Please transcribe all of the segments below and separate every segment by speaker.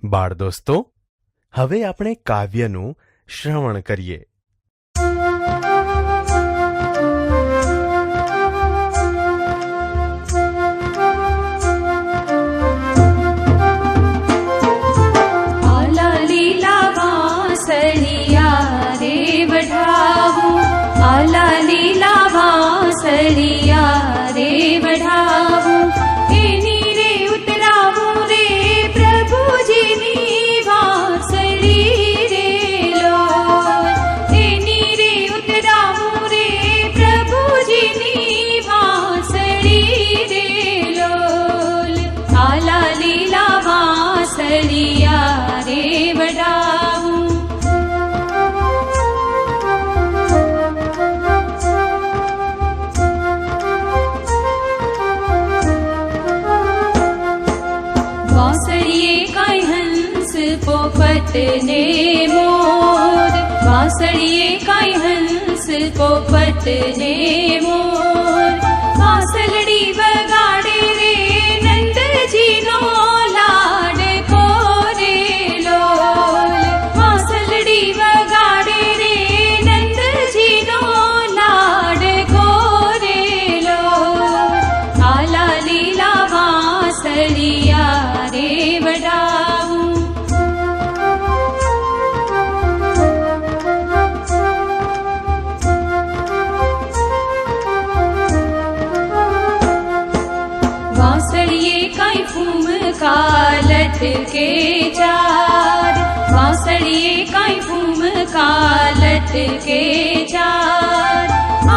Speaker 1: બાળ દોસ્તો, હવે આપણે કાવ્યનું શ્રવણ કરીએ.
Speaker 2: આલા લીલા વાંસળિયા રે વઢાવું, એની રે ઉતરાવું રે પ્રભુજીની વાંસળી રે લોલ. એની રે ઉતરાવું રે પ્રભુજીની વાંસળી રે લોલ. આલા લીલા વાંસળિયા રે વઢાવું. પોપટ ને મોર, વાંસળીએ કાંઈ હંસ પોપટ ને મોર. વાંસલડી વગાડે રે નંદજીનો લાડકો રે લોલ. વાંસલડી વગાડે રે નંદજીનો લાડકો રે લોલ. આલા લીલા વાંસળિયા રે વઢાવું. लटके चार, वांसळीए काई भूमका लटके चार.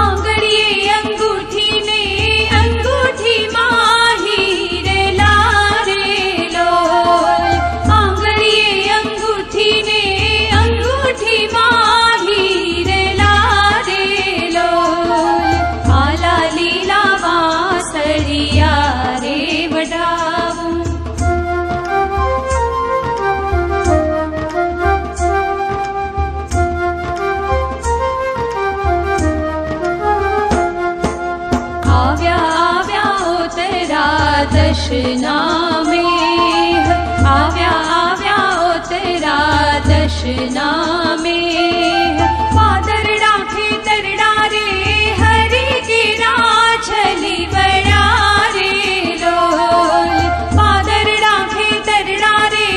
Speaker 2: आंगड़ीए अंगूठी ने अंगूठी माही रे लारे लोल. आंगड़ीए अंगूठी ने अंगूठी माही रे लारे लोल. आला લીલા વાંસળિયા રે વઢાવું. दशना में આવ્યા આવ્યા તેરા દશના में. પાદરડા ખેતરડા રે હરી કેરા છલી વળ્યા રે લોલ. પાદરડા ખેતરડા રે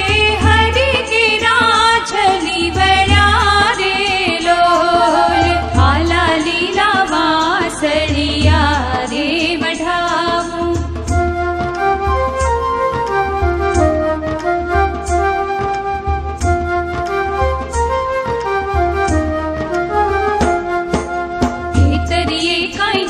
Speaker 2: હરી કેરા છલી વળ્યા રે લોલ. આલા લીલા વાંસળિયા રે વઢાવું. ખેતરીએ કાંઈ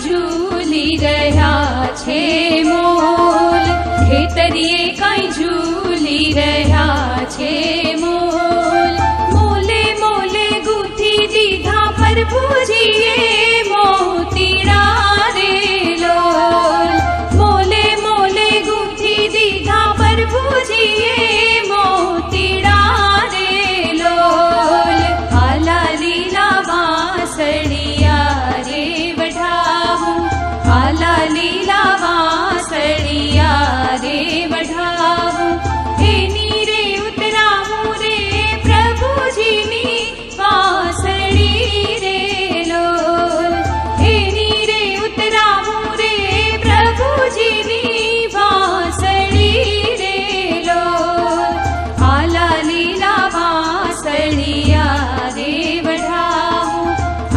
Speaker 2: ઝૂલી રહ્યા છે મોલ. મોલે મોલે ગૂંથી દીધા પ્રભુજીએ મોતીડા રે લોલ. મોલે મોલે ગૂંથી દીધા પ્રભુજીએ મોતીડા રે લોલ. આલા લીલા વાંસળિયા રે વઢાવું. આલા લીલા વાંસળિયા રે વઢાવું. એની રે ઉતરાવું રે પ્રભુજીની વાંસળી રે લોલ. એની રે ઉતરાવું રે પ્રભુજીની વાંસળી રે લોલ. આલા લીલા વાંસળિયા રે વઢાવું.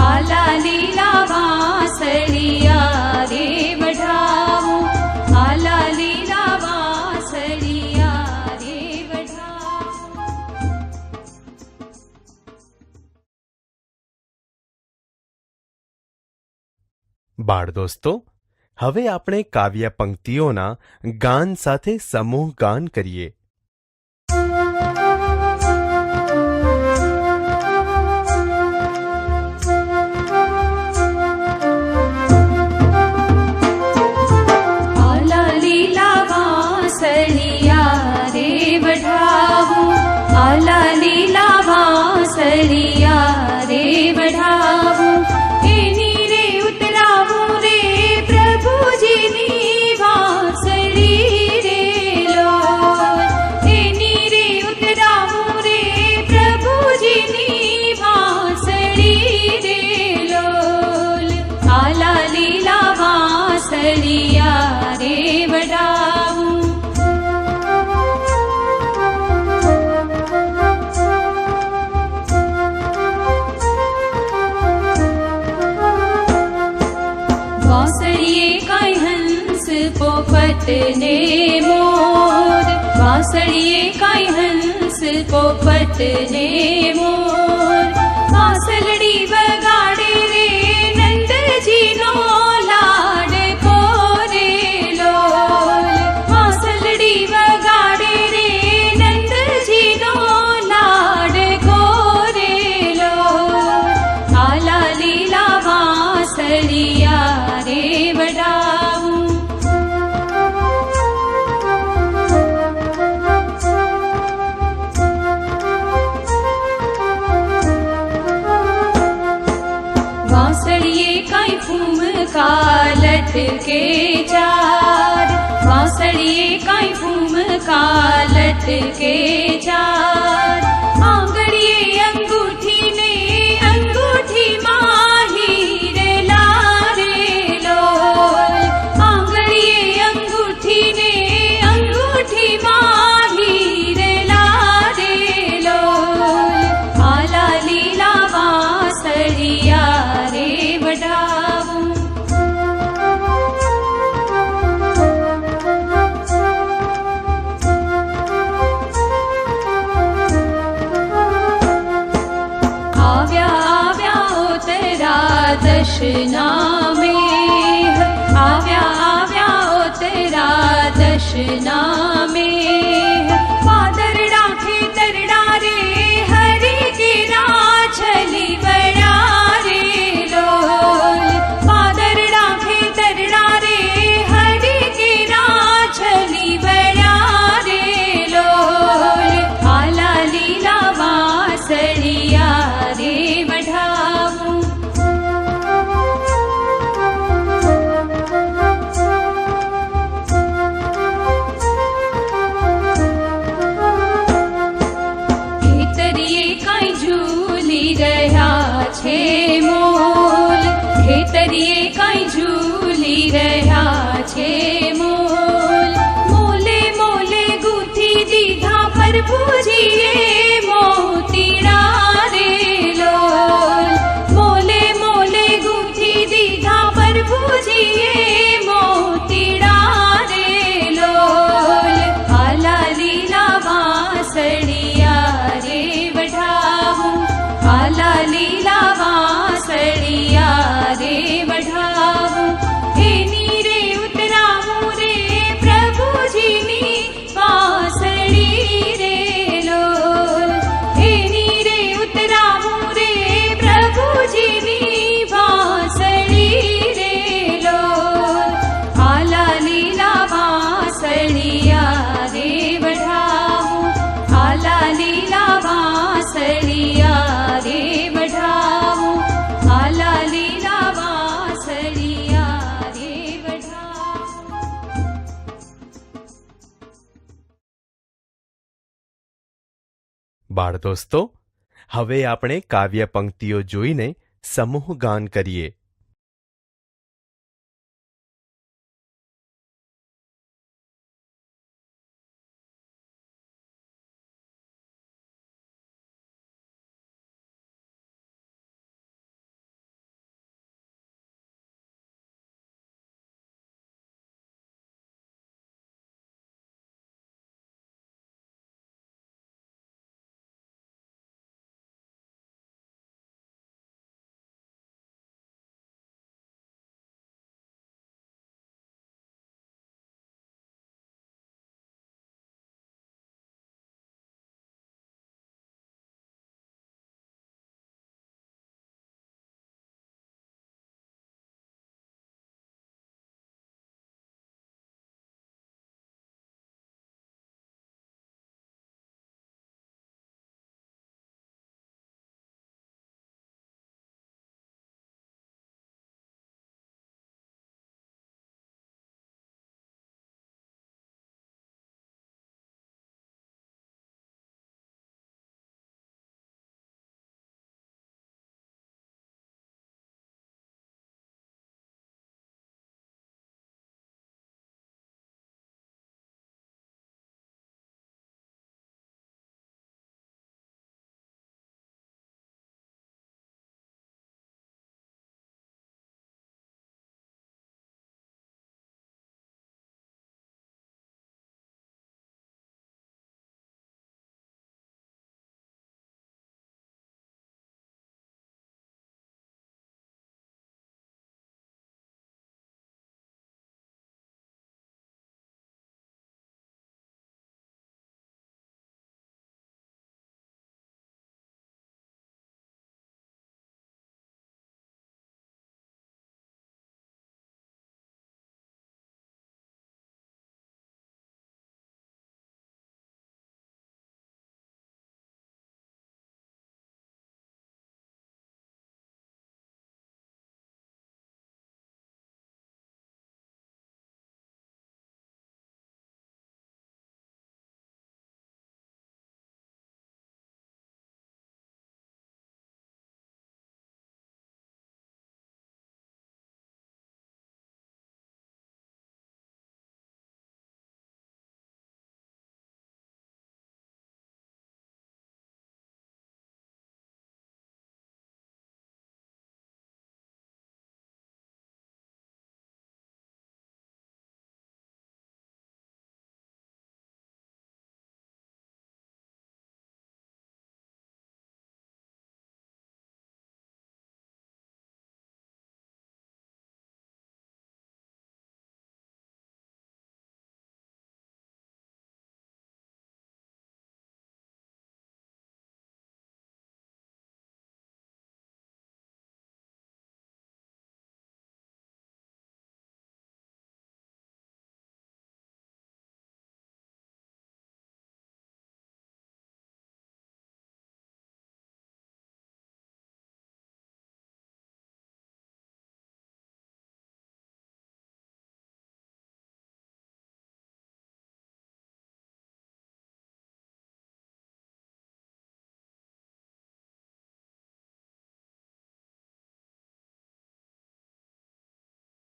Speaker 2: આલા લીલા વાંસળિયા રે વઢાવું. આલા લીલા વાંસળિયા રે વઢાવું.
Speaker 1: બાળ દોસ્તો, હવે આપણે કાવ્ય પંક્તિઓના ગાન સાથે સમૂહ ગાન કરીએ.
Speaker 2: આલા લીલા વાંસળિયા રે વઢાવું. આલા લીલા વાંસળિયા રે વઢાવું. એની રે ઉતરાવું રે પ્રભુજીની વાંસળી રે લોલ. એની રે ઉતરાવું વાંસળીએ કાંઈ હંસ પોપટ ને મોર વાંસલડી વગાડે રે નંદજીનો લાડ કોરે લોલ વાંસલડી વગાડે રે નંદજીનો લાડ કોરે લોલ આલા લીલા વાંસળિયા રે વડાવું વાંસળીએ કાંઈ ફૂમકા લટકે ચાર વાંસળીએ કાંઈ ફૂમકા લટકે ચાર આંગળીએ અંગૂઠી ને અંગૂઠીમાં હીરે લારે લોલ આંગળીએ અંગૂઠી ને અંગૂઠીમાં હીરે લારે લોલ આલા લીલા વાંસળિયા રે વડાવું આવ્યા આવ્યા ઓતરા દશના મેહ આવ્યા આવ્યા ઓતરા દશના મેહ પાદરડા ખેતરડા રે હરી કેરા છલી વડા રે લોલ પાદરડા ખેતરડા રે હરી કેરા છલી વડા રે લોલ આલા લીલા વાંસળિયા રે વઢાવું ખેતરીએ કાંઈ ઝૂલી રહ્યા છે મોલ ખેતરીએ કાંઈ ઝૂલી રહ્યા છે મોલ મોલે મોલે ગૂંથી દીધા પ્રભુજીએ મોતીડા રે લોલ મોલે મોલે ગૂંથી દીધા પ્રભુજીએ મોતીડા રે લોલ આલા લીલા વાંસળિયા રે વઢાવું આલા લીલા વાંસળિયા રે વઢાવું એની રે ઉતરાવું રે પ્રભુજીની વાંસળી રે લોલ એની રે ઉતરાવું રે પ્રભુજીની વાંસળી રે લોલ આલા લીલા વાંસળિયા રે વઢાવું આલા લીલા વાંસળિયા રે વઢાવું આલા લીલા વાંસળિયા રે વઢાવું
Speaker 1: બાળ દોસ્તો, હવે આપણે કાવ્ય પંક્તિઓ જોઈને સમૂહ ગાન કરીએ.